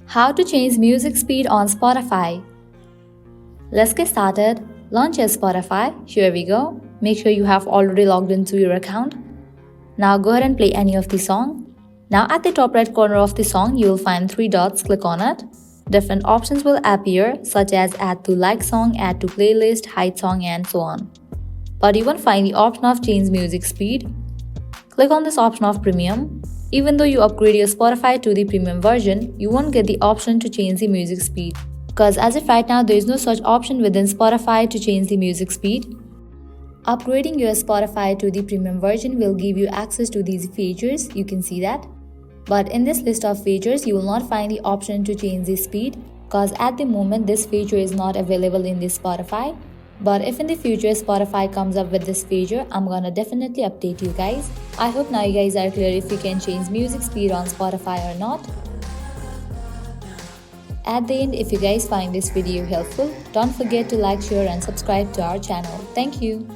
How to change music speed on Spotify. Let's get started. Launch your Spotify. Here we go. Make sure you have already logged into your account. Now go ahead and play any of the song. Now at the top right corner of the song, you will find 3 dots. Click on it. Different options will appear such as add to like song, add to playlist, hide song and so on. But you won't find the option of change music speed. Click on this option of premium. Even though you upgrade your Spotify to the premium version, you won't get the option to change the music speed. Because as of right now, there is no such option within Spotify to change the music speed. Upgrading your Spotify to the premium version will give you access to these features, you can see that. But in this list of features, you will not find the option to change the speed because at the moment this feature is not available in the Spotify. But if in the future Spotify comes up with this feature, I'm gonna definitely update you guys. I hope now you guys are clear if you can change music speed on Spotify or not. At the end, if you guys find this video helpful, don't forget to like, share and subscribe to our channel. Thank you.